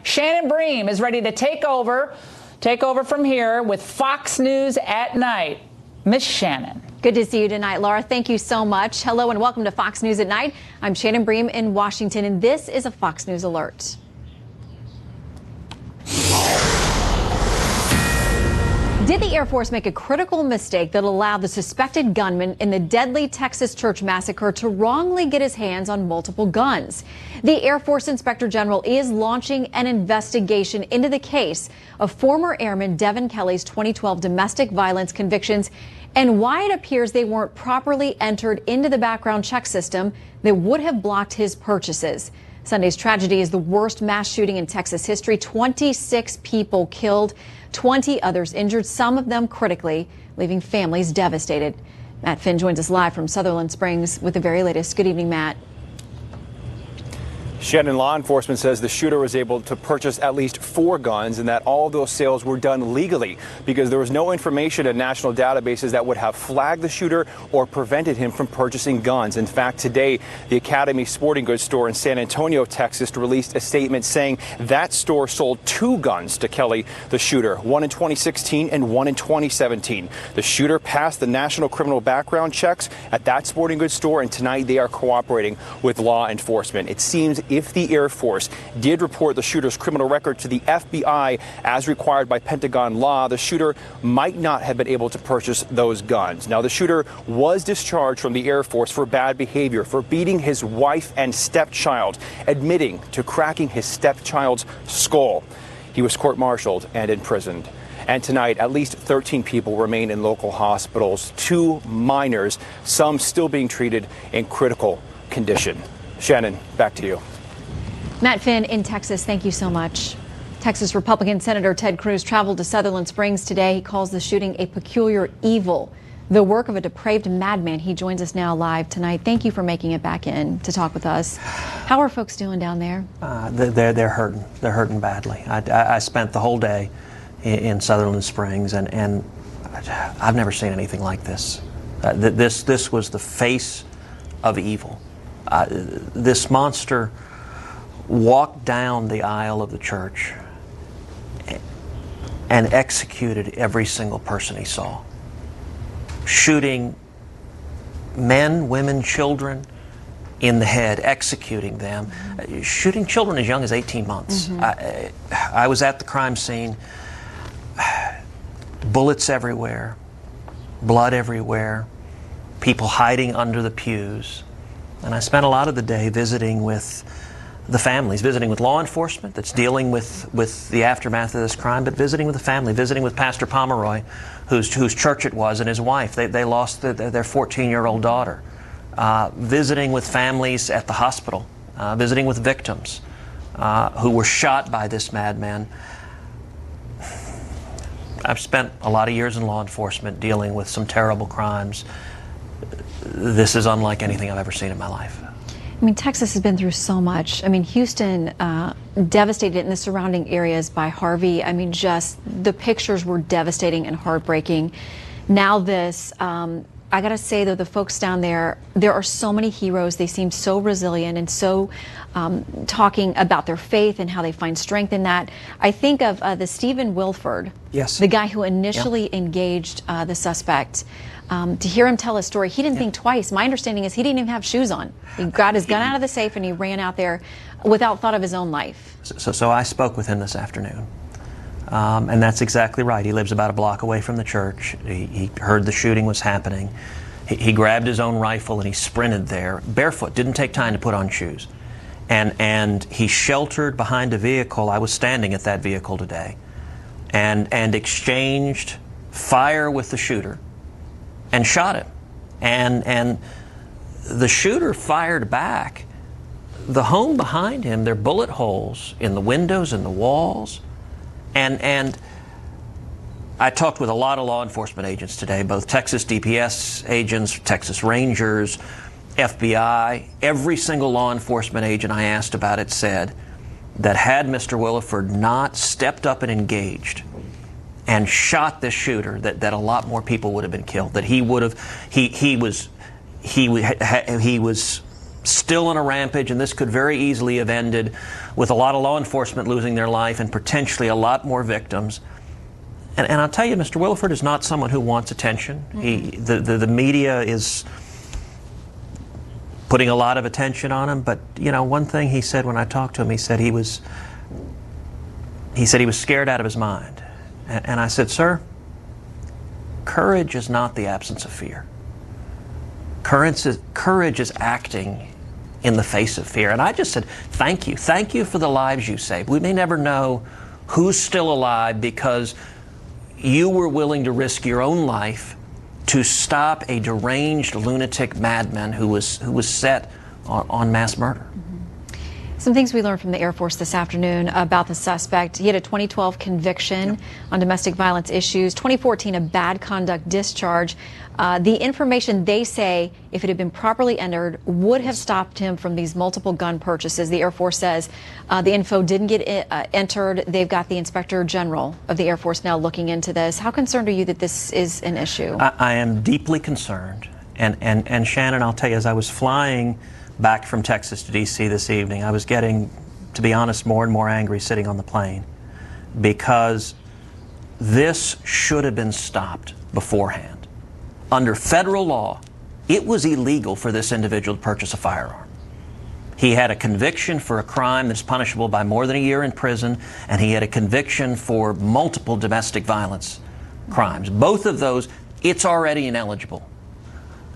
Shannon Bream is ready to take over from here with Fox News at Night. Miss Shannon. Good to see you tonight, Laura. Thank you so much. Hello and welcome to Fox News at Night. I'm Shannon Bream in Washington, and this is a Fox News alert. Did the Air Force make a critical mistake that allowed the suspected gunman in the deadly Texas church massacre to wrongly get his hands on multiple guns? The Air Force Inspector General is launching an investigation into the case of former Airman Devin Kelley's 2012 domestic violence convictions and why it appears they weren't properly entered into the background check system that would have blocked his purchases. Sunday's tragedy is the worst mass shooting in Texas history. 26 people killed, 20 others injured, some of them critically, leaving families devastated. Matt Finn joins us live from Sutherland Springs with the very latest. Good evening, Matt. Shannon, law enforcement says the shooter was able to purchase at least 4 guns and that all of those sales were done legally because there was no information in national databases that would have flagged the shooter or prevented him from purchasing guns. In fact, today, the Academy Sporting Goods store in San Antonio, Texas, released a statement saying that store sold 2 guns to Kelley, the shooter, one in 2016 and one in 2017. The shooter passed the national criminal background checks at that sporting goods store, and tonight they are cooperating with law enforcement. It seems if the Air Force did report the shooter's criminal record to the FBI as required by Pentagon law, the shooter might not have been able to purchase those guns. Now, the shooter was discharged from the Air Force for bad behavior, for beating his wife and stepchild, admitting to cracking his stepchild's skull. He was court-martialed and imprisoned. And tonight, at least 13 people remain in local hospitals, 2 minors, some still being treated in critical condition. Shannon, back to you. Matt Finn in Texas, thank you so much. Texas Republican Senator Ted Cruz traveled to Sutherland Springs today. He calls the shooting a peculiar evil, the work of a depraved madman. He joins us now live tonight. Thank you for making it back in to talk with us. How are folks doing down there? They're hurting. They're hurting badly. I spent the whole day in Sutherland Springs, and I've never seen anything like this. This was the face of evil. This monster walked down the aisle of the church and executed every single person he saw, shooting men, women, children in the head, executing them, shooting children as young as 18 months. I was at the crime scene, bullets everywhere, blood everywhere, people hiding under the pews. And I spent a lot of the day visiting with the families, visiting with law enforcement that's dealing with the aftermath of this crime, but visiting with the family, visiting with Pastor Pomeroy, whose church it was, and his wife. They lost their 14-year-old daughter. Visiting with families at the hospital, visiting with victims who were shot by this madman. I've spent a lot of years in law enforcement dealing with some terrible crimes. This is unlike anything I've ever seen in my life. I mean, Texas has been through so much. I mean, Houston devastated in the surrounding areas by Harvey. I mean, just the pictures were devastating and heartbreaking. Now this, I gotta say though, the folks down there are so many heroes. They seem so resilient and so talking about their faith and how they find strength in that. I think of the Stephen Wilford, yes, the guy who initially engaged the suspect. To hear him tell his story, he didn't think twice. My understanding is he didn't even have shoes on. He got his gun out of the safe and he ran out there without thought of his own life. So I spoke with him this afternoon. And that's exactly right. He lives about a block away from the church. He heard the shooting was happening. He grabbed his own rifle and he sprinted there, barefoot, didn't take time to put on shoes. And he sheltered behind a vehicle. I was standing at that vehicle today and exchanged fire with the shooter and shot him. And the shooter fired back. The home behind him, there are bullet holes in the windows and the walls. And I talked with a lot of law enforcement agents today, both Texas DPS agents, Texas Rangers, FBI. Every single law enforcement agent I asked about it said that had Mr. Williford not stepped up and engaged and shot this shooter, that a lot more people would have been killed. That he would have, he was still on a rampage, and this could very easily have ended with a lot of law enforcement losing their life and potentially a lot more victims. And I'll tell you, Mr. Williford is not someone who wants attention. The media is putting a lot of attention on him, but you know, one thing he said when I talked to him, he said he was scared out of his mind. And I said, sir, courage is not the absence of fear. Courage is acting in the face of fear. And I just said, thank you. Thank you for the lives you saved. We may never know who's still alive because you were willing to risk your own life to stop a deranged lunatic madman who was set on mass murder. Some things we learned from the Air Force this afternoon about the suspect. He had a 2012 conviction on domestic violence issues, 2014 a bad conduct discharge. The information, they say, if it had been properly entered, would have stopped him from these multiple gun purchases. The Air Force says the info didn't get entered. They've got the Inspector General of the Air Force now looking into this. How concerned are you that this is an issue? I am deeply concerned. And Shannon, I'll tell you, as I was flying back from Texas to D.C. this evening, I was getting, to be honest, more and more angry sitting on the plane, because this should have been stopped beforehand. Under federal law, it was illegal for this individual to purchase a firearm. He had a conviction for a crime that's punishable by more than a year in prison, and he had a conviction for multiple domestic violence crimes. Both of those, it's already ineligible.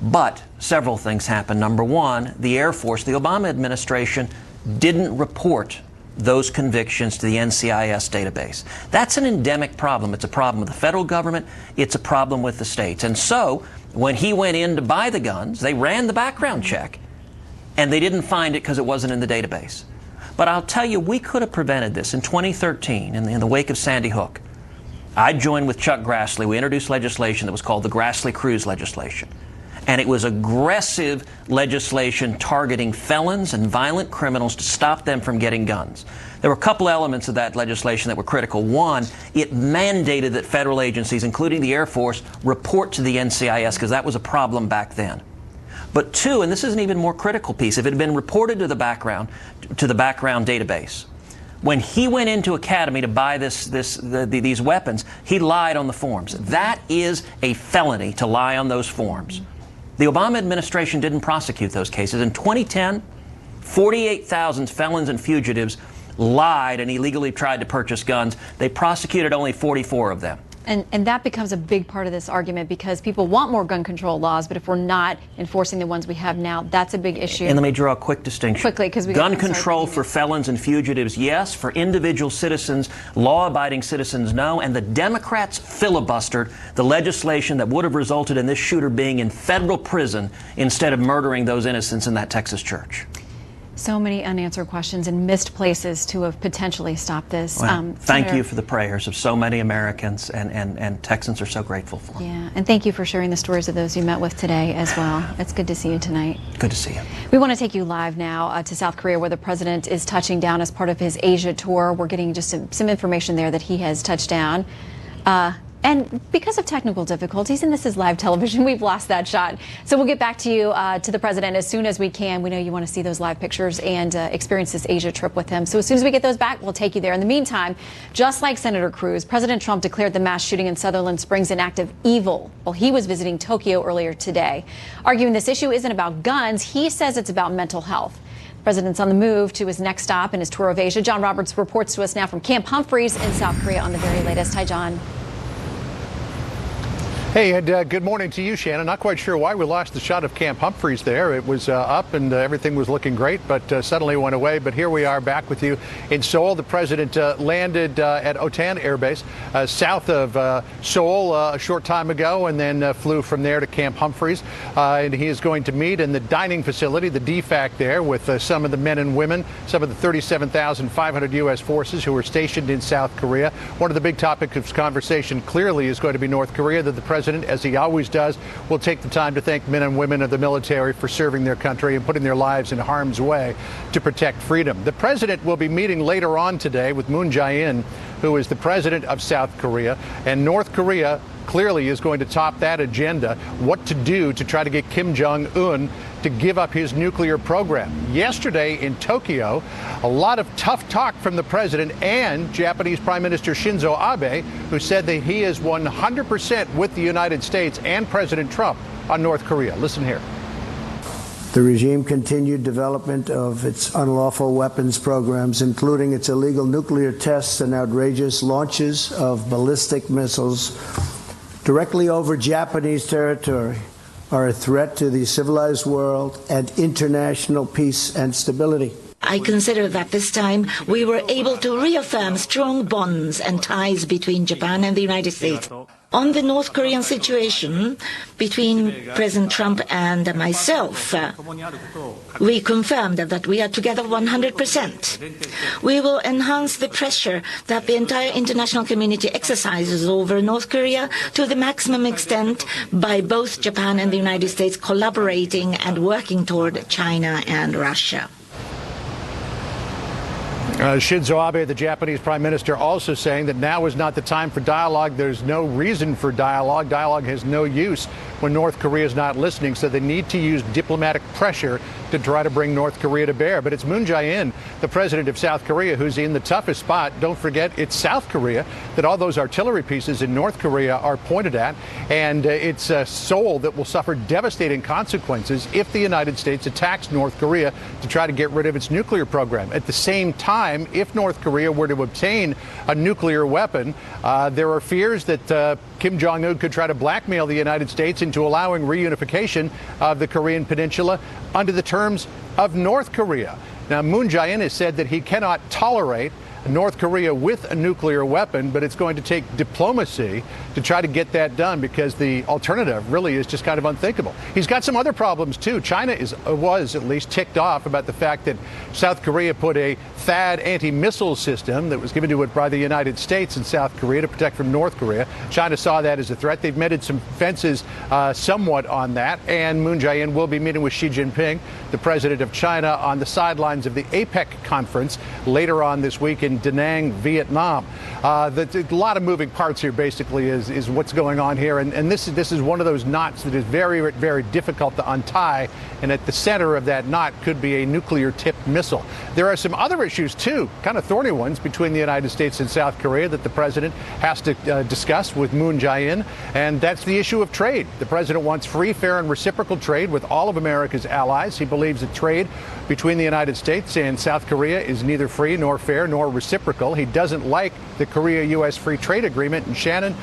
But several things happened. Number one, the Air Force, the Obama administration, didn't report those convictions to the NCIS database. That's an endemic problem. It's a problem with the federal government. It's a problem with the states. And so when he went in to buy the guns, they ran the background check, and they didn't find it because it wasn't in the database. But I'll tell you, we could have prevented this. In 2013, in the wake of Sandy Hook, I joined with Chuck Grassley. We introduced legislation that was called the Grassley-Cruz legislation. And it was aggressive legislation targeting felons and violent criminals to stop them from getting guns. There were a couple elements of that legislation that were critical. One, it mandated that federal agencies, including the Air Force, report to the NCIS, because that was a problem back then. But two, and this is an even more critical piece, if it had been reported to the background database, when he went into Academy to buy these weapons, he lied on the forms. That is a felony, to lie on those forms. The Obama administration didn't prosecute those cases. In 2010, 48,000 felons and fugitives lied and illegally tried to purchase guns. They prosecuted only 44 of them. And that becomes a big part of this argument, because people want more gun control laws, but if we're not enforcing the ones we have now, that's a big issue. And let me draw a quick distinction. Quickly, because we gun control for felons and fugitives, yes. For individual citizens, law-abiding citizens, no. And the Democrats filibustered the legislation that would have resulted in this shooter being in federal prison instead of murdering those innocents in that Texas church. So many unanswered questions and missed places to have potentially stopped this. Well, thank you for the prayers of so many Americans, and Texans are so grateful for them. Yeah, and thank you for sharing the stories of those you met with today as well. It's good to see you tonight. Good to see you. We want to take you live now to South Korea, where the president is touching down as part of his Asia tour. We're getting just some information there that he has touched down. And because of technical difficulties, and this is live television, we've lost that shot. So we'll get back to you, to the president, as soon as we can. We know you want to see those live pictures and experience this Asia trip with him. So as soon as we get those back, we'll take you there. In the meantime, just like Senator Cruz, President Trump declared the mass shooting in Sutherland Springs an act of evil while he was visiting Tokyo earlier today. Arguing this issue isn't about guns, he says it's about mental health. The president's on the move to his next stop in his tour of Asia. John Roberts reports to us now from Camp Humphreys in South Korea on the very latest. Hi, John. Hey, and good morning to you, Shannon. Not quite sure why we lost the shot of Camp Humphreys there. It was up and everything was looking great, but suddenly went away. But here we are back with you in Seoul. The president landed at Otan Air Base south of Seoul a short time ago, and then flew from there to Camp Humphreys. And he is going to meet in the dining facility, the DFAC there, with some of the men and women, some of the 37,500 U.S. forces who are stationed in South Korea. One of the big topics of conversation clearly is going to be North Korea, that the president, as he always does, will take the time to thank men and women of the military for serving their country and putting their lives in harm's way to protect freedom. The president will be meeting later on today with Moon Jae-in, who is the president of South Korea, and North Korea clearly is going to top that agenda, what to do to try to get Kim Jong-un to give up his nuclear program. Yesterday in Tokyo, a lot of tough talk from the president and Japanese Prime Minister Shinzo Abe, who said that he is 100% with the United States and President Trump on North Korea. Listen here. The regime continued development of its unlawful weapons programs, including its illegal nuclear tests and outrageous launches of ballistic missiles directly over Japanese territory, are a threat to the civilized world and international peace and stability. I consider that this time we were able to reaffirm strong bonds and ties between Japan and the United States. On the North Korean situation, between President Trump and myself, we confirmed that we are together 100%. We will enhance the pressure that the entire international community exercises over North Korea to the maximum extent by both Japan and the United States collaborating and working toward China and Russia. Shinzo Abe, the Japanese Prime Minister, also saying that now is not the time for dialogue. There's no reason for dialogue. Dialogue has no use when North Korea is not listening, so they need to use diplomatic pressure to try to bring North Korea to bear. But it's Moon Jae-in, the president of South Korea, who's in the toughest spot. Don't forget, it's South Korea that all those artillery pieces in North Korea are pointed at, and it's Seoul that will suffer devastating consequences if the United States attacks North Korea to try to get rid of its nuclear program. At the same time, if North Korea were to obtain a nuclear weapon, there are fears that Kim Jong-un could try to blackmail the United States into allowing reunification of the Korean Peninsula under the terms of North Korea. Now, Moon Jae-in has said that he cannot tolerate North Korea with a nuclear weapon, but it's going to take diplomacy to try to get that done, because the alternative really is just kind of unthinkable. He's got some other problems, too. China was at least ticked off about the fact that South Korea put a THAAD anti-missile system that was given to it by the United States in South Korea to protect from North Korea. China saw that as a threat. They've mended some fences somewhat on that, and Moon Jae-in will be meeting with Xi Jinping, the president of China, on the sidelines of the APEC conference later on this week in Da Nang, Vietnam. A lot of moving parts here, basically, is what's going on here, and this is one of those knots that is very, very difficult to untie, and at the center of that knot could be a nuclear-tipped missile. There are some other issues, too, kind of thorny ones, between the United States and South Korea that the president has to discuss with Moon Jae-in, and that's the issue of trade. The president wants free, fair, and reciprocal trade with all of America's allies. He believes that trade between the United States and South Korea is neither free nor fair nor reciprocal. He doesn't like the Korea-U.S. Free Trade Agreement, and Shannon,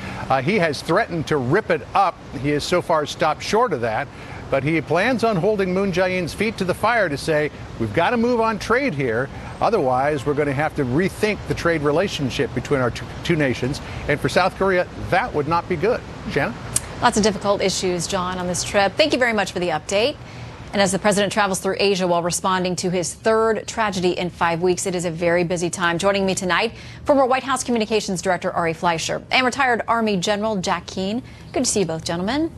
he has threatened to rip it up. He has so far stopped short of that, but he plans on holding Moon Jae-in's feet to the fire to say, we've got to move on trade here. Otherwise, we're going to have to rethink the trade relationship between our two nations. And for South Korea, that would not be good. Shannon? Lots of difficult issues, John, on this trip. Thank you very much for the update. And as the president travels through Asia while responding to his third tragedy in 5 weeks, it is a very busy time. Joining me tonight, former White House Communications Director Ari Fleischer and retired Army General Jack Keane. Good to see you both, gentlemen.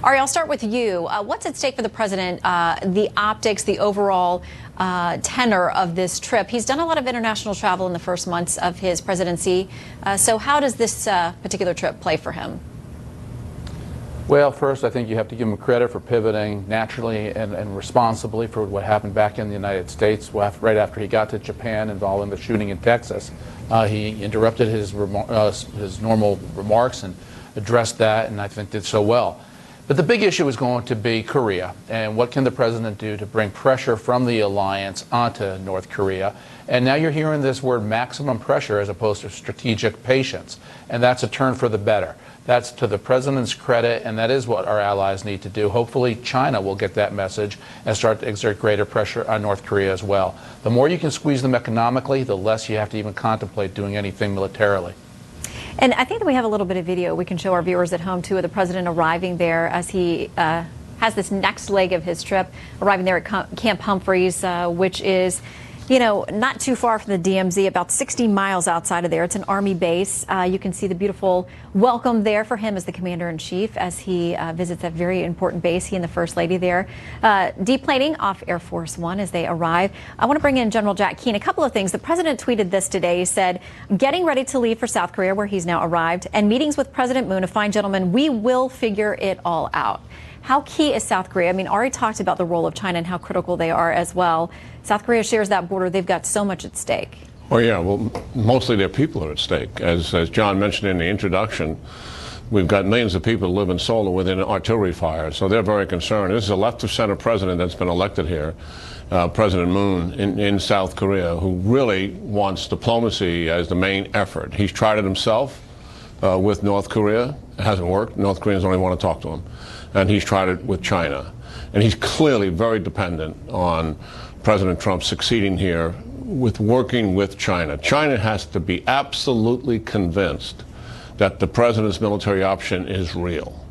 Ari, I'll start with you. What's at stake for the president, the optics, the overall tenor of this trip? He's done a lot of international travel in the first months of his presidency. So how does this particular trip play for him? Well, first, I think you have to give him credit for pivoting naturally and responsibly for what happened back in the United States. Right after he got to Japan involving the shooting in Texas, he interrupted his normal remarks and addressed that, and I think did so well. But the big issue is going to be Korea, and what can the president do to bring pressure from the alliance onto North Korea? And now you're hearing this word maximum pressure as opposed to strategic patience, and that's a turn for the better. That's to the president's credit, and that is what our allies need to do. Hopefully China will get that message and start to exert greater pressure on North Korea as well. The more you can squeeze them economically, the less you have to even contemplate doing anything militarily. And I think that we have a little bit of video we can show our viewers at home, too, of the president arriving there as he has this next leg of his trip, arriving there at Camp Humphreys, which is, you know, not too far from the DMZ, about 60 miles outside of there. It's an Army base. You can see the beautiful welcome there for him as the Commander-in-Chief as he visits that very important base, he and the First Lady there. Deplaning off Air Force One as they arrive. I want to bring in General Jack Keane. A couple of things. The President tweeted this today. He said, getting ready to leave for South Korea, where he's now arrived, and meetings with President Moon, a fine gentleman, we will figure it all out. How key is South Korea? I mean, Ari talked about the role of China and how critical they are as well. South Korea shares that border. They've got so much at stake. Oh, yeah. Well, mostly their people are at stake. As John mentioned in the introduction, we've got millions of people who live in Seoul within artillery fire, so they're very concerned. This is a left-of-center president that's been elected here, President Moon, in South Korea, who really wants diplomacy as the main effort. He's tried it himself with North Korea. It hasn't worked. North Koreans only want to talk to him. And he's tried it with China. And he's clearly very dependent on President Trump succeeding here with working with China. China has to be absolutely convinced that the president's military option is real.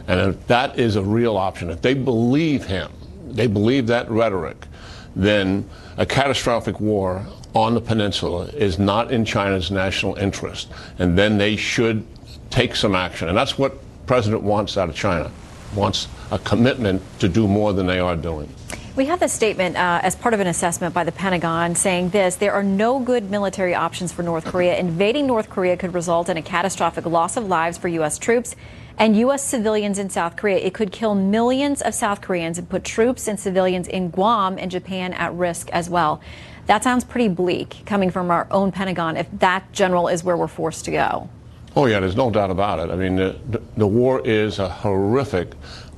And if that is a real option, if they believe him, they believe that rhetoric, then a catastrophic war on the peninsula is not in China's national interest. And then they should take some action. And that's what the president wants out of China, wants a commitment to do more than they are doing. We have this statement as part of an assessment by the Pentagon saying this: there are no good military options for North Korea. Invading North Korea could result in a catastrophic loss of lives for U.S. troops and U.S. civilians in South Korea. It could kill millions of South Koreans and put troops and civilians in Guam and Japan at risk as well. That sounds pretty bleak coming from our own Pentagon if that, General, is where we're forced to go. Oh, yeah, there's no doubt about it. I mean, the war is a horrific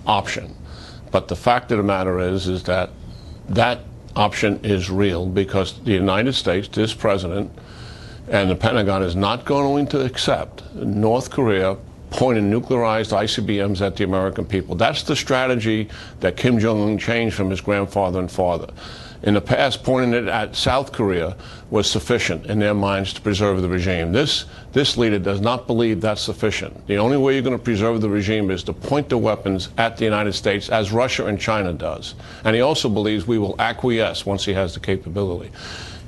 option. But the fact of the matter is that that option is real because the United States, this president, and the Pentagon is not going to accept North Korea pointing nuclearized ICBMs at the American people. That's the strategy that Kim Jong-un changed from his grandfather and father. In the past, pointing it at South Korea was sufficient in their minds to preserve the regime. This leader does not believe that's sufficient. The only way you're going to preserve the regime is to point the weapons at the United States, as Russia and China does. And he also believes we will acquiesce once he has the capability.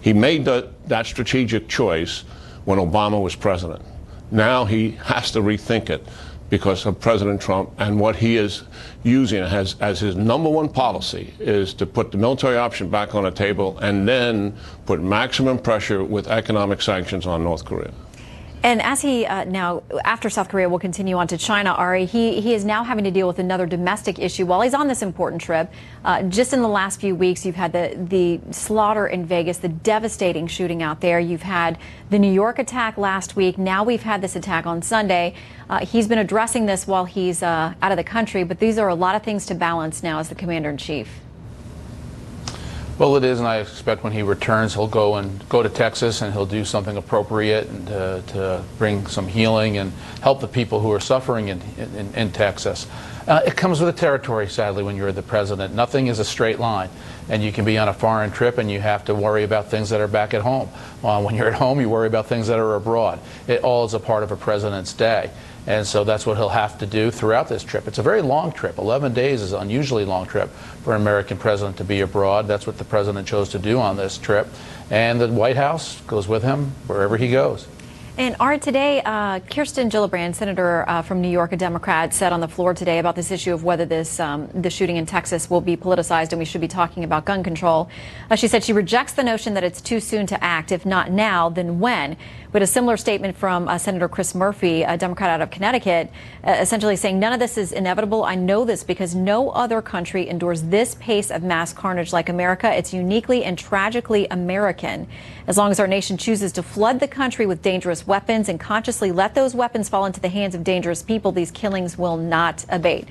He made that strategic choice when Obama was president. Now he has to rethink it because of President Trump, and what he is using as his number one policy is to put the military option back on the table and then put maximum pressure with economic sanctions on North Korea. And as he now, after South Korea, will continue on to China, Ari, he is now having to deal with another domestic issue while he's on this important trip. Just in the last few weeks, you've had the slaughter in Vegas, the devastating shooting out there. You've had the New York attack last week. Now we've had this attack on Sunday. He's been addressing this while he's out of the country, but these are a lot of things to balance now as the commander-in-chief. Well, it is, and I expect when he returns, he'll go to Texas and he'll do something appropriate and to bring some healing and help the people who are suffering in Texas. It comes with the territory, sadly, when you're the president. Nothing is a straight line, and you can be on a foreign trip and you have to worry about things that are back at home. When you're at home, you worry about things that are abroad. It all is a part of a president's day. And so that's what he'll have to do throughout this trip. It's a very long trip. 11 days is an unusually long trip for an American president to be abroad. That's what the president chose to do on this trip. And the White House goes with him wherever he goes. And Art, today, Kirsten Gillibrand, Senator from New York, a Democrat, said on the floor today about this issue of whether the shooting in Texas will be politicized and we should be talking about gun control. She said she rejects the notion that it's too soon to act. If not now, then when? But a similar statement from Senator Chris Murphy, a Democrat out of Connecticut, essentially saying none of this is inevitable. I know this because no other country endures this pace of mass carnage like America. It's uniquely and tragically American. As long as our nation chooses to flood the country with dangerous weapons and consciously let those weapons fall into the hands of dangerous people, these killings will not abate.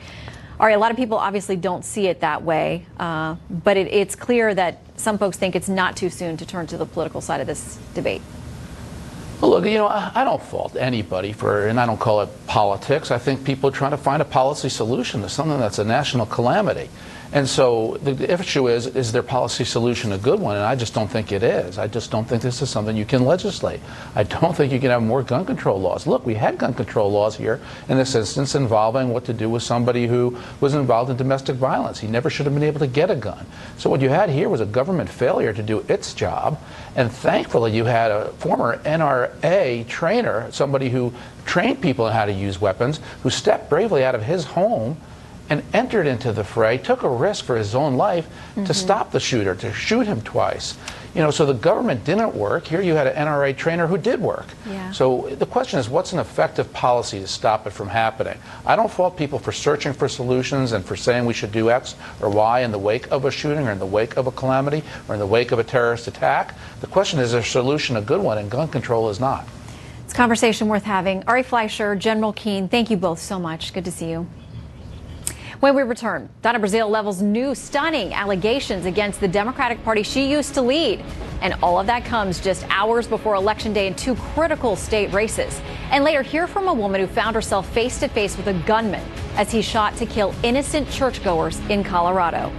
All right, a lot of people obviously don't see it that way, but it's clear that some folks think it's not too soon to turn to the political side of this debate. Well, look, you know, I don't fault anybody for, and I don't call it politics. I think people are trying to find a policy solution to something that's a national calamity. And so the issue is their policy solution a good one? And I just don't think it is. I just don't think this is something you can legislate. I don't think you can have more gun control laws. Look, we had gun control laws here in this instance involving what to do with somebody who was involved in domestic violence. He never should have been able to get a gun. So what you had here was a government failure to do its job. And thankfully, you had a former NRA trainer, somebody who trained people in how to use weapons, who stepped bravely out of his home and entered into the fray, took a risk for his own life to stop the shooter, to shoot him twice. You know, so the government didn't work. Here you had an NRA trainer who did work. Yeah. So the question is, what's an effective policy to stop it from happening? I don't fault people for searching for solutions and for saying we should do X or Y in the wake of a shooting or in the wake of a calamity or in the wake of a terrorist attack. The question is, a solution a good one, and gun control is not. It's a conversation worth having. Ari Fleischer, General Keane, thank you both so much. Good to see you. When we return, Donna Brazile levels new stunning allegations against the Democratic Party she used to lead. And all of that comes just hours before Election Day in two critical state races. And later, hear from a woman who found herself face to face with a gunman as he shot to kill innocent churchgoers in Colorado.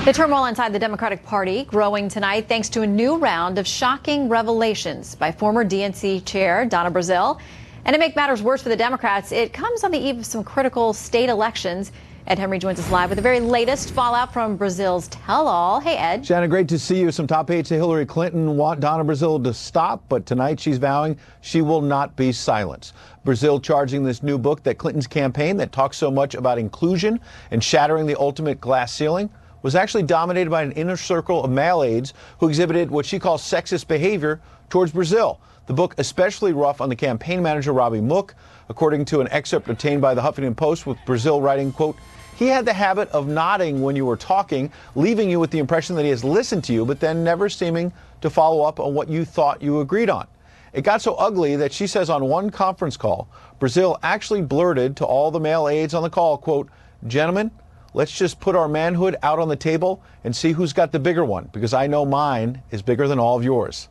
The turmoil inside the Democratic Party growing tonight thanks to a new round of shocking revelations by former DNC chair Donna Brazile. And to make matters worse for the Democrats, it comes on the eve of some critical state elections. Ed Henry joins us live with the very latest fallout from Brazile's tell-all. Hey, Ed. Shannon, great to see you. Some top aides to Hillary Clinton want Donna Brazile to stop, but tonight she's vowing she will not be silenced. Brazile charging this new book that Clinton's campaign that talks so much about inclusion and shattering the ultimate glass ceiling was actually dominated by an inner circle of male aides who exhibited what she calls sexist behavior towards Brazile. The book especially rough on the campaign manager, Robbie Mook, according to an excerpt obtained by the Huffington Post, with Brazile writing, quote, "He had the habit of nodding when you were talking, leaving you with the impression that he has listened to you, but then never seeming to follow up on what you thought you agreed on." It got so ugly that she says on one conference call, Brazile actually blurted to all the male aides on the call, quote, "Gentlemen, let's just put our manhood out on the table and see who's got the bigger one, because I know mine is bigger than all of yours."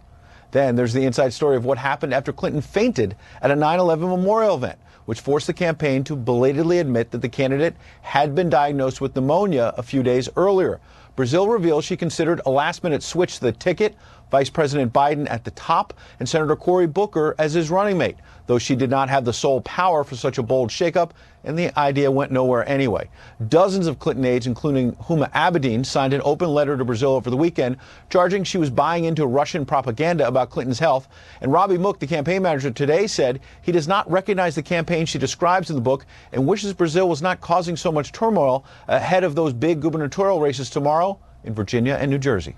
Then there's the inside story of what happened after Clinton fainted at a 9/11 memorial event, which forced the campaign to belatedly admit that the candidate had been diagnosed with pneumonia a few days earlier. Brazile reveals she considered a last-minute switch to the ticket, Vice President Biden at the top, and Senator Cory Booker as his running mate, though she did not have the sole power for such a bold shakeup, and the idea went nowhere anyway. Dozens of Clinton aides, including Huma Abedin, signed an open letter to Brazile over the weekend, charging she was buying into Russian propaganda about Clinton's health. And Robbie Mook, the campaign manager, today said he does not recognize the campaign she describes in the book and wishes Brazile was not causing so much turmoil ahead of those big gubernatorial races tomorrow in Virginia and New Jersey.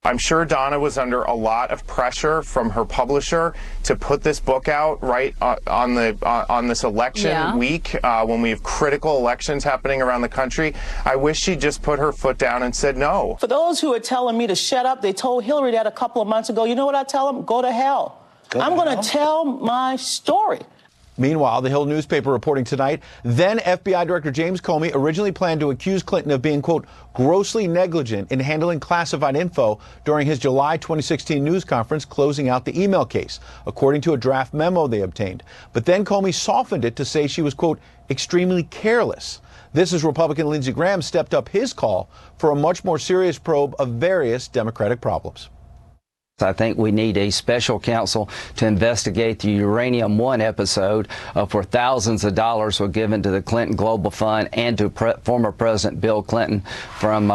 I'm sure Donna was under a lot of pressure from her publisher to put this book out right on this election week when we have critical elections happening around the country. I wish she'd just put her foot down and said no. For those who are telling me to shut up, they told Hillary that a couple of months ago. You know what I tell them? Go to hell. I'm going to tell my story. Meanwhile, the Hill newspaper reporting tonight, then FBI Director James Comey originally planned to accuse Clinton of being, quote, grossly negligent in handling classified info during his July 2016 news conference closing out the email case, according to a draft memo they obtained. But then Comey softened it to say she was, quote, extremely careless. This as Republican Lindsey Graham stepped up his call for a much more serious probe of various Democratic problems. I think we need a special counsel to investigate the Uranium One episode where thousands of dollars were given to the Clinton Global Fund and to former President Bill Clinton from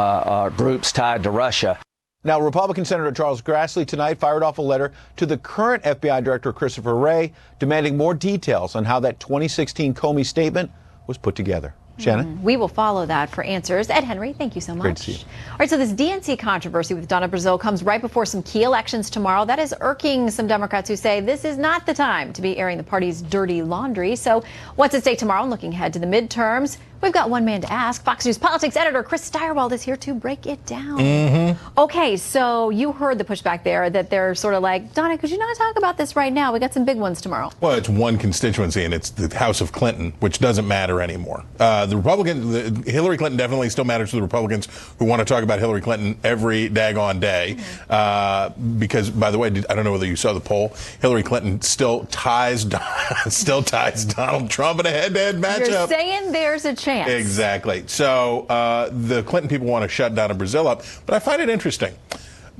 groups tied to Russia. Now, Republican Senator Charles Grassley tonight fired off a letter to the current FBI Director Christopher Wray demanding more details on how that 2016 Comey statement was put together. Shannon? We will follow that for answers. Ed Henry, thank you so much. Great to see you. All right, so this DNC controversy with Donna Brazile comes right before some key elections tomorrow. That is irking some Democrats who say this is not the time to be airing the party's dirty laundry. So what's at stake tomorrow? And looking ahead to the midterms, we've got one man to ask. Fox News politics editor Chris Steyerwald is here to break it down. Okay, so you heard the pushback there that they're sort of like, Donna, could you not talk about this right now? We got some big ones tomorrow. Well, it's one constituency, and it's the House of Clinton, which doesn't matter anymore. Hillary Clinton definitely still matters to the Republicans who want to talk about Hillary Clinton every daggone day. Because, by the way, I don't know whether you saw the poll. Hillary Clinton still ties Donald Trump in a head-to-head matchup. You're saying there's a chance. Exactly. So the Clinton people want to shut Donna Brazile up, but I find it interesting.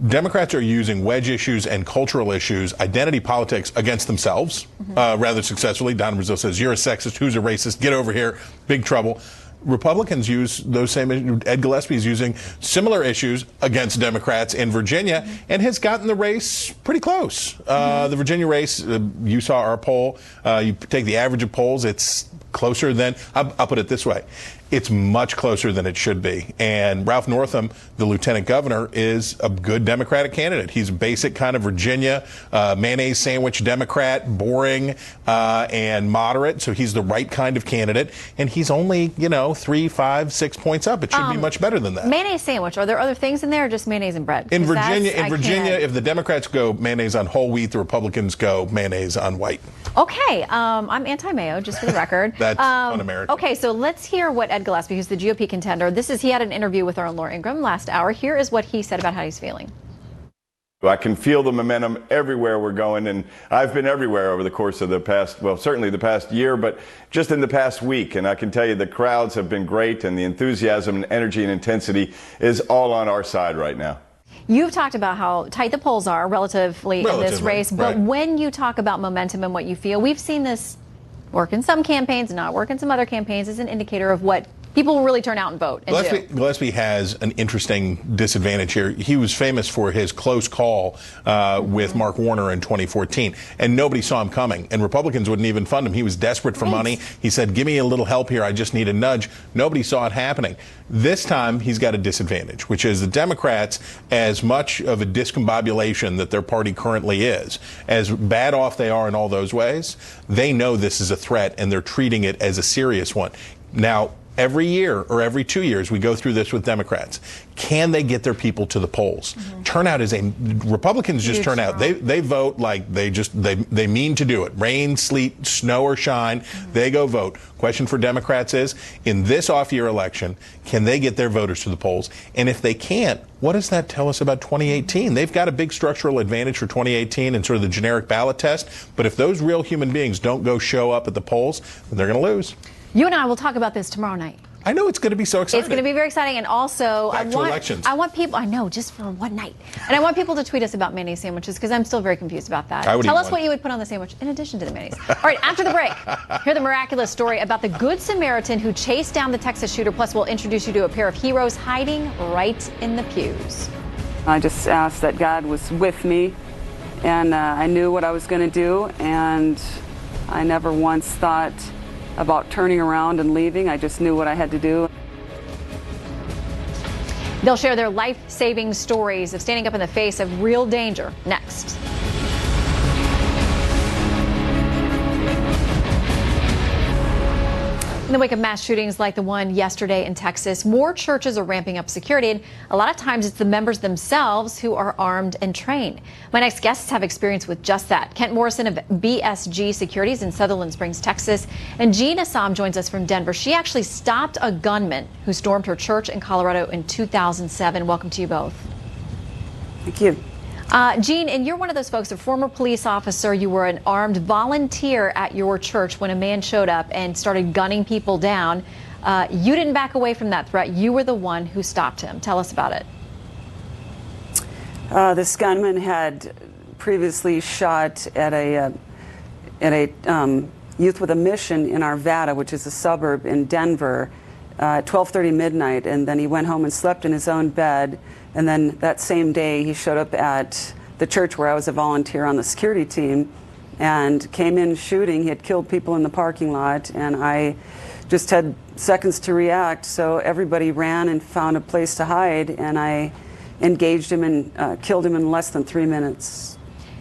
Democrats are using wedge issues and cultural issues, identity politics, against themselves rather successfully. Donna Brazile says, you're a sexist, who's a racist, get over here, big trouble. Republicans use those same issues. Ed Gillespie is using similar issues against Democrats in Virginia and has gotten the race pretty close. The Virginia race, you saw our poll. You take the average of polls, it's closer than, I'll put it this way, it's much closer than it should be. And Ralph Northam, the lieutenant governor, is a good Democratic candidate. He's a basic kind of Virginia mayonnaise sandwich Democrat, boring and moderate. So he's the right kind of candidate. And he's only, 3, 5, 6 points up. It should be much better than that. Mayonnaise sandwich. Are there other things in there or just mayonnaise and bread? In Virginia, if the Democrats go mayonnaise on whole wheat, the Republicans go mayonnaise on white. Okay. I'm anti-mayo, just for the record. That's un-American. Okay, so let's hear what Ed Gillespie, who's the GOP contender, he had an interview with our own Laura Ingraham last hour. Here is what he said about how he's feeling. I can feel the momentum everywhere we're going, and I've been everywhere over the course of the past, well, certainly the past year, but just in the past week. And I can tell you the crowds have been great, and the enthusiasm and energy and intensity is all on our side right now. You've talked about how tight the polls are relatively in this race, but right. when you talk about momentum and what you feel, we've seen this work in some campaigns, not work in some other campaigns, as an indicator of what people will really turn out and vote and do. Gillespie has an interesting disadvantage here. He was famous for his close call with Mark Warner in 2014, and nobody saw him coming, and Republicans wouldn't even fund him. He was desperate for money. He said, give me a little help here. I just need a nudge. Nobody saw it happening. This time, he's got a disadvantage, which is the Democrats, as much of a discombobulation that their party currently is, as bad off they are in all those ways, they know this is a threat, and they're treating it as a serious one. Now, every year or every 2 years, we go through this with Democrats. Can they get their people to the polls? Turnout is Republicans just turn out. They vote like they mean to do it. Rain, sleet, snow or shine, they go vote. Question for Democrats is, in this off-year election, can they get their voters to the polls? And if they can't, what does that tell us about 2018? They've got a big structural advantage for 2018 and sort of the generic ballot test. But if those real human beings don't go show up at the polls, then they're going to lose. You and I will talk about this tomorrow night. I know it's going to be so exciting. It's going to be very exciting, and also I want people. I know, just for one night, and I want people to tweet us about mayonnaise sandwiches because I'm still very confused about that. Tell us what you would put on the sandwich in addition to the mayonnaise. All right, after the break, hear the miraculous story about the Good Samaritan who chased down the Texas shooter. Plus, we'll introduce you to a pair of heroes hiding right in the pews. I just asked that God was with me, and I knew what I was going to do, and I never once thought about turning around and leaving. I just knew what I had to do. They'll share their life-saving stories of standing up in the face of real danger next. In the wake of mass shootings like the one yesterday in Texas, more churches are ramping up security, and a lot of times it's the members themselves who are armed and trained. My next guests have experience with just that. Kent Morrison of BSG Securities in Sutherland Springs, Texas, and Jean Assam joins us from Denver. She actually stopped a gunman who stormed her church in Colorado in 2007. Welcome to you both. Thank you. Jean, and you're one of those folks, a former police officer. You were an armed volunteer at your church when a man showed up and started gunning people down. You didn't back away from that threat. You were the one who stopped him. Tell us about it. This gunman had previously shot at a youth with a mission in Arvada, which is a suburb in Denver, at 12:30 midnight, and then he went home and slept in his own bed. And then that same day, he showed up at the church where I was a volunteer on the security team and came in shooting. He had killed people in the parking lot, and I just had seconds to react. So everybody ran and found a place to hide, and I engaged him and killed him in less than 3 minutes.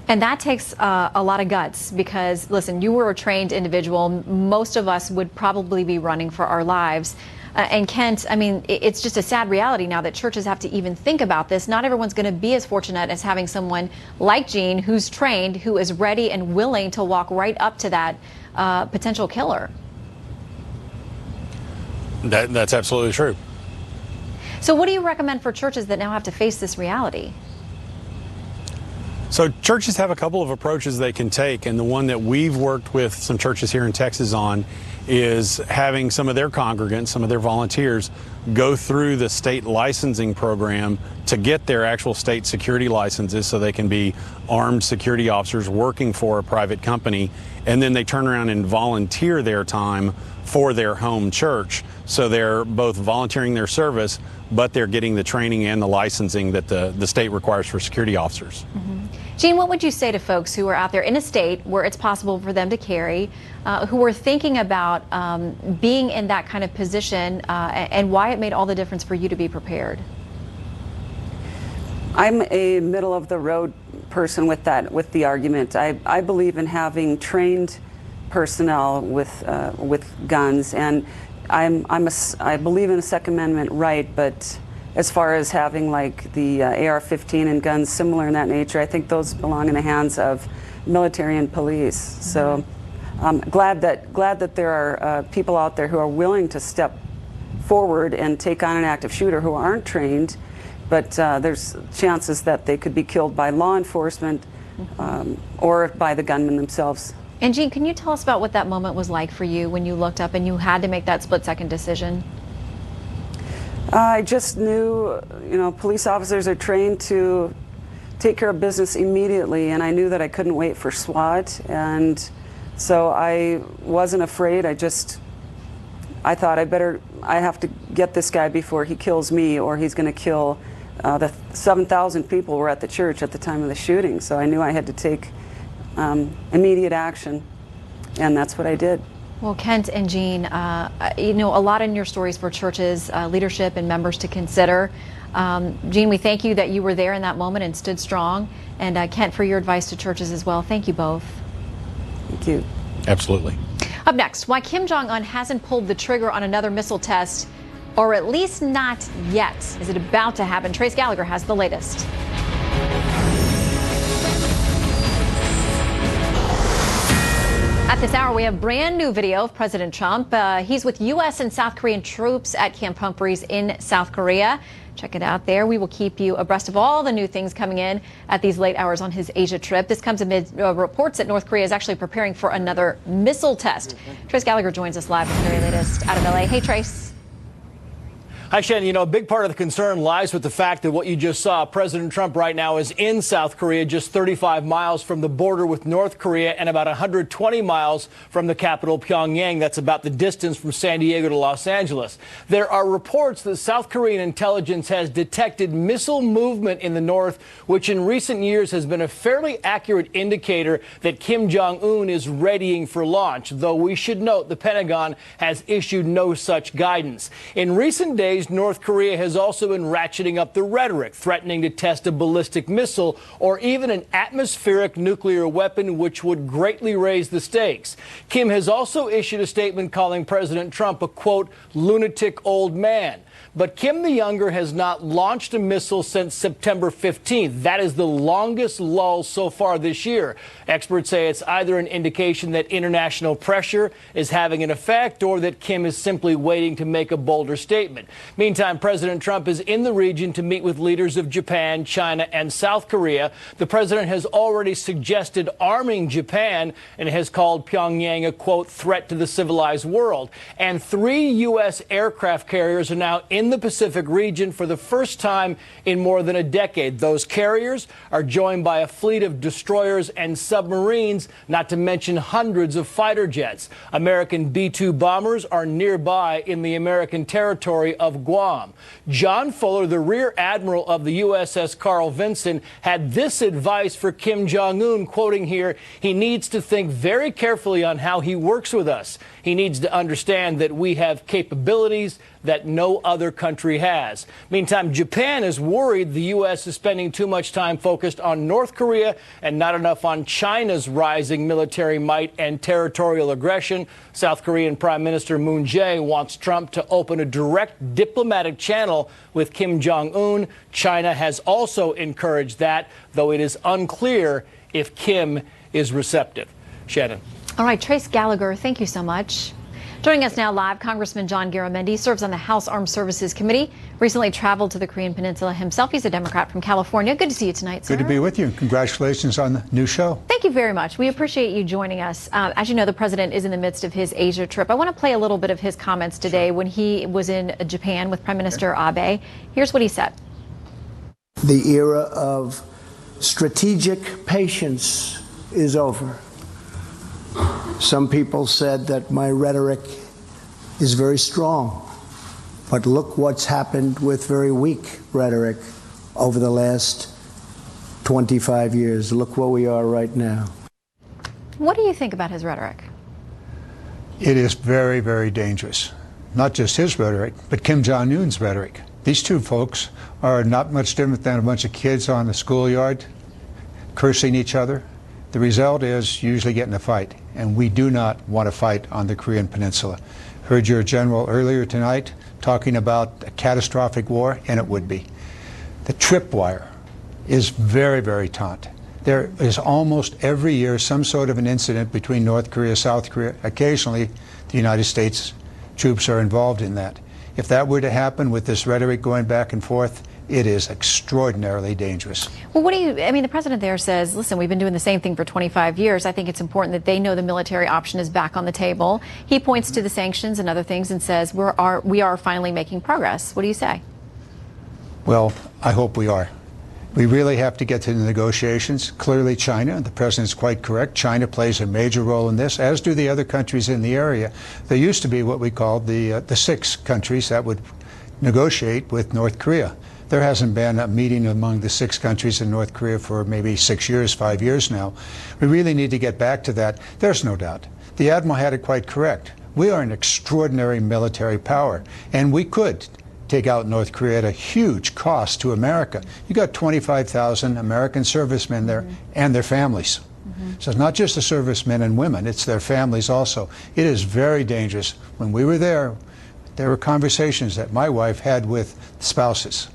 And that takes a lot of guts because, listen, you were a trained individual. Most of us would probably be running for our lives. And Kent, I mean, it's just a sad reality now that churches have to even think about this. Not everyone's going to be as fortunate as having someone like Jean who's trained, who is ready and willing to walk right up to that potential killer. That's absolutely true. So what do you recommend for churches that now have to face this reality? So churches have a couple of approaches they can take, and the one that we've worked with some churches here in Texas on is having some of their congregants, some of their volunteers, go through the state licensing program to get their actual state security licenses so they can be armed security officers working for a private company and then they turn around and volunteer their time for their home church. So they're both volunteering their service, but they're getting the training and the licensing that the state requires for security officers. Gene, what would you say to folks who are out there in a state where it's possible for them to carry, who are thinking about being in that kind of position, and why it made all the difference for you to be prepared? I'm a middle of the road person with the argument. I believe in having trained personnel with guns, and I believe in a Second Amendment right, but as far as having like the AR-15 and guns similar in that nature, I think those belong in the hands of military and police. So I'm glad that there are people out there who are willing to step forward and take on an active shooter who aren't trained, but there's chances that they could be killed by law enforcement or by the gunmen themselves. And Gene, can you tell us about what that moment was like for you when you looked up and you had to make that split-second decision? I just knew, police officers are trained to take care of business immediately, and I knew that I couldn't wait for SWAT, and so I wasn't afraid. I thought I have to get this guy before he kills me, or he's going to kill the 7,000 people were at the church at the time of the shooting. So I knew I had to take immediate action, and that's what I did. Well, Kent and Gene, a lot in your stories for churches, leadership and members to consider. Gene, we thank you that you were there in that moment and stood strong. And Kent, for your advice to churches as well. Thank you both. Thank you. Absolutely. Up next, why Kim Jong-un hasn't pulled the trigger on another missile test, or at least not yet. Is it about to happen? Trace Gallagher has the latest. At this hour, we have brand new video of President Trump. He's with U.S. and South Korean troops at Camp Humphreys in South Korea. Check it out there. We will keep you abreast of all the new things coming in at these late hours on his Asia trip. This comes amid reports that North Korea is actually preparing for another missile test. Trace Gallagher joins us live with the very latest out of L.A. Hey, Trace. Hi, Shannon. A big part of the concern lies with the fact that what you just saw, President Trump right now is in South Korea, just 35 miles from the border with North Korea and about 120 miles from the capital, Pyongyang. That's about the distance from San Diego to Los Angeles. There are reports that South Korean intelligence has detected missile movement in the north, which in recent years has been a fairly accurate indicator that Kim Jong-un is readying for launch, though we should note the Pentagon has issued no such guidance. In recent days, North Korea has also been ratcheting up the rhetoric, threatening to test a ballistic missile or even an atmospheric nuclear weapon, which would greatly raise the stakes. Kim has also issued a statement calling President Trump a, quote, lunatic old man. But Kim the Younger has not launched a missile since September 15th. That is the longest lull so far this year. Experts say it's either an indication that international pressure is having an effect or that Kim is simply waiting to make a bolder statement. Meantime, President Trump is in the region to meet with leaders of Japan, China, and South Korea. The president has already suggested arming Japan and has called Pyongyang a, quote, threat to the civilized world. And 3 U.S. aircraft carriers are now in the Pacific region for the first time in more than a decade. Those carriers are joined by a fleet of destroyers and submarines, not to mention hundreds of fighter jets. American B-2 bombers are nearby in the American territory of Guam. John Fuller, the rear admiral of the USS Carl Vinson, had this advice for Kim Jong-un, quoting here, he needs to think very carefully on how he works with us. He needs to understand that we have capabilities that no other country has. Meantime, Japan is worried the U.S. is spending too much time focused on North Korea and not enough on China's rising military might and territorial aggression. South Korean Prime Minister Moon Jae wants Trump to open a direct diplomatic channel with Kim Jong-un. China has also encouraged that, though it is unclear if Kim is receptive. Shannon. All right, Trace Gallagher, thank you so much. Joining us now live, Congressman John Garamendi serves on the House Armed Services Committee, recently traveled to the Korean Peninsula himself. He's a Democrat from California. Good to see you tonight, sir. Good to be with you. Congratulations on the new show. Thank you very much. We appreciate you joining us. As you know, the president is in the midst of his Asia trip. I want to play a little bit of his comments today when he was in Japan with Prime Minister Abe. Here's what he said. The era of strategic patience is over. Some people said that my rhetoric is very strong, but look what's happened with very weak rhetoric over the last 25 years. Look where we are right now. What do you think about his rhetoric? It is very, very dangerous. Not just his rhetoric, but Kim Jong-un's rhetoric. These two folks are not much different than a bunch of kids on the schoolyard cursing each other. The result is usually getting a fight, and we do not want to fight on the Korean Peninsula. Heard your general earlier tonight talking about a catastrophic war, and it would be. The tripwire is very, very taut. There is almost every year some sort of an incident between North Korea, South Korea. Occasionally, the United States troops are involved in that. If that were to happen with this rhetoric going back and forth, it is extraordinarily dangerous. Well, the president there says, listen, we've been doing the same thing for 25 years. I think it's important that they know the military option is back on the table. He points to the sanctions and other things and says, we are finally making progress. What do you say? Well, I hope we are. We really have to get to the negotiations. Clearly, China, the president's quite correct, China plays a major role in this, as do the other countries in the area. There used to be what we called the 6 countries that would negotiate with North Korea. There hasn't been a meeting among the 6 countries in North Korea for maybe 6 years, 5 years now. We really need to get back to that. There's no doubt. The Admiral had it quite correct. We are an extraordinary military power, and we could take out North Korea at a huge cost to America. You got 25,000 American servicemen there and their families. So it's not just the servicemen and women, it's their families also. It is very dangerous. When we were there were conversations that my wife had with spouses,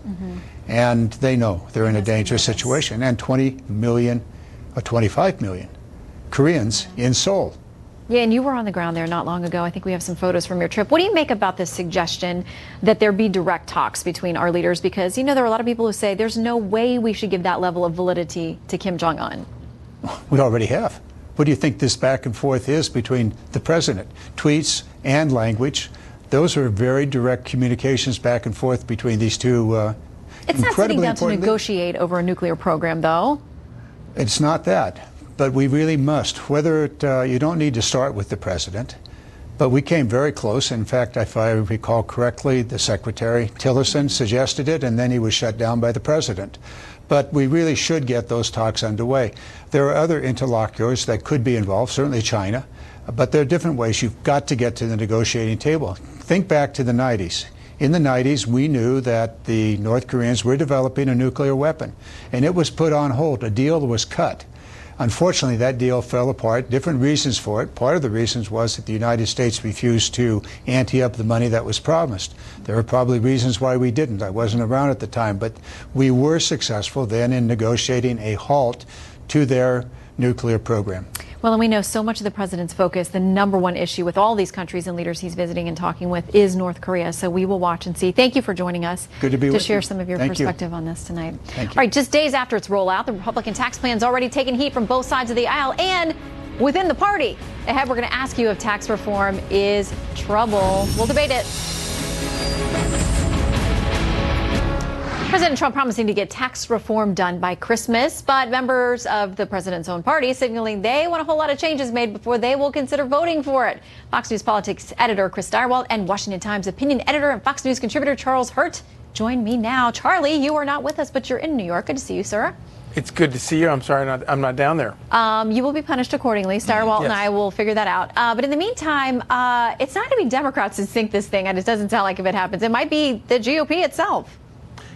and they know they're in a dangerous situation. And 20 million or 25 million Koreans in Seoul. Yeah, and you were on the ground there not long ago. I think we have some photos from your trip. What do you make about this suggestion that there be direct talks between our leaders? Because, there are a lot of people who say there's no way we should give that level of validity to Kim Jong-un. We already have. What do you think this back and forth is between the president? Tweets and language. Those are very direct communications back and forth between these two It's not sitting down to negotiate over a nuclear program, though. It's not that. But we really must. You don't need to start with the president, but we came very close. In fact, if I recall correctly, the Secretary Tillerson suggested it, and then he was shut down by the president. But we really should get those talks underway. There are other interlocutors that could be involved, certainly China, but there are different ways. You've got to get to the negotiating table. Think back to the 90s. In the 90s, we knew that the North Koreans were developing a nuclear weapon, and it was put on hold. A deal was cut. Unfortunately, that deal fell apart. Different reasons for it. Part of the reasons was that the United States refused to ante up the money that was promised. There were probably reasons why we didn't. I wasn't around at the time, but we were successful then in negotiating a halt to their nuclear program. Well, and we know so much of the president's focus, the number one issue with all these countries and leaders he's visiting and talking with is North Korea. So we will watch and see. Thank you for joining us. Good to be with you. To share some of your perspective on this tonight. Thank you. All right, just days after its rollout, the Republican tax plan's already taken heat from both sides of the aisle and within the party. Ahead, we're going to ask you if tax reform is trouble. We'll debate it. President Trump promising to get tax reform done by Christmas, but members of the president's own party signaling they want a whole lot of changes made before they will consider voting for it. Fox News politics editor Chris Direwalt and Washington Times opinion editor and Fox News contributor Charles Hurt join me now. Charlie, you are not with us, but you're in New York. Good to see you, sir. It's good to see you. I'm sorry I'm not down there. You will be punished accordingly. Direwalt and I will figure that out. But in the meantime, it's not going to be Democrats who sink this thing, and it doesn't sound like if it happens. It might be the GOP itself.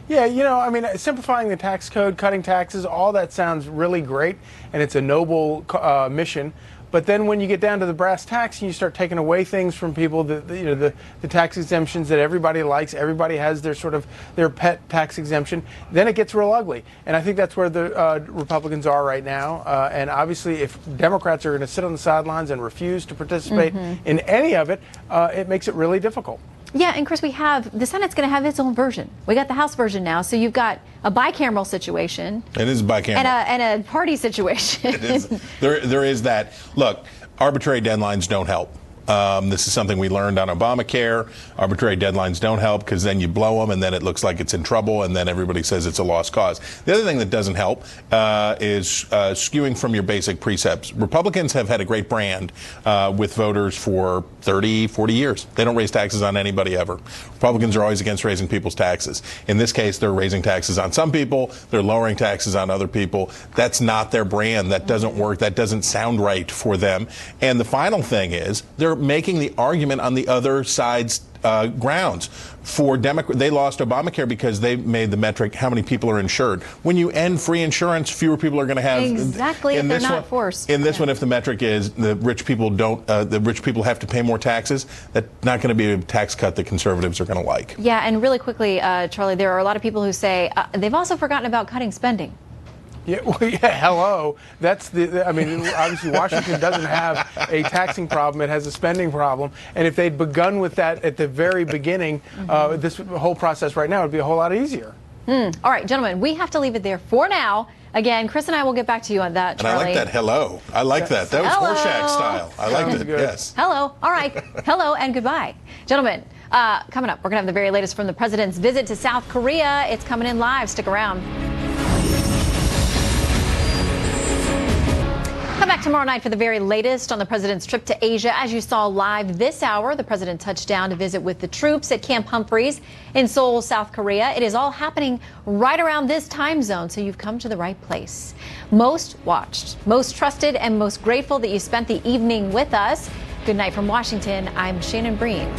Yeah, simplifying the tax code, cutting taxes, all that sounds really great, and it's a noble mission. But then when you get down to the brass tacks and you start taking away things from people, the tax exemptions that everybody likes, everybody has their pet tax exemption, then it gets real ugly. And I think that's where the Republicans are right now. And obviously, if Democrats are going to sit on the sidelines and refuse to participate in any of it, it makes it really difficult. Yeah, and Chris, the Senate's going to have its own version. We got the House version now, so you've got a bicameral situation. It is bicameral. And a party situation. It is. There is that. Look, arbitrary deadlines don't help. This is something we learned on Obamacare. Arbitrary deadlines don't help because then you blow them and then it looks like it's in trouble and then everybody says it's a lost cause. The other thing that doesn't help is skewing from your basic precepts. Republicans have had a great brand with voters for 30, 40 years. They don't raise taxes on anybody ever. Republicans are always against raising people's taxes. In this case, they're raising taxes on some people. They're lowering taxes on other people. That's not their brand. That doesn't work. That doesn't sound right for them. And the final thing is they're making the argument on the other side's grounds. For Democrats, they lost Obamacare because they made the metric how many people are insured. When you end free insurance, fewer people are going to have. Exactly, if they're not forced. In this one, if the metric is the rich people don't, the rich people have to pay more taxes, that's not going to be a tax cut that conservatives are going to like. Yeah, and really quickly, Charlie, there are a lot of people who say they've also forgotten about cutting spending. Yeah, well, yeah, hello. That's I mean, obviously Washington doesn't have a taxing problem. It has a spending problem. And if they'd begun with that at the very beginning, this whole process right now would be a whole lot easier. All right, gentlemen, we have to leave it there for now. Again, Chris and I will get back to you on that, Charlie. And I like that hello. I like that. That was Horseshack style. I liked it, yes. Hello. All right. Hello and goodbye. Gentlemen, coming up, we're going to have the very latest from the president's visit to South Korea. It's coming in live. Stick around. Come back tomorrow night for the very latest on the president's trip to Asia. As you saw live this hour, the president touched down to visit with the troops at Camp Humphreys in Seoul, South Korea. It is all happening right around this time zone, so you've come to the right place. Most watched, most trusted, and most grateful that you spent the evening with us. Good night from Washington. I'm Shannon Bream.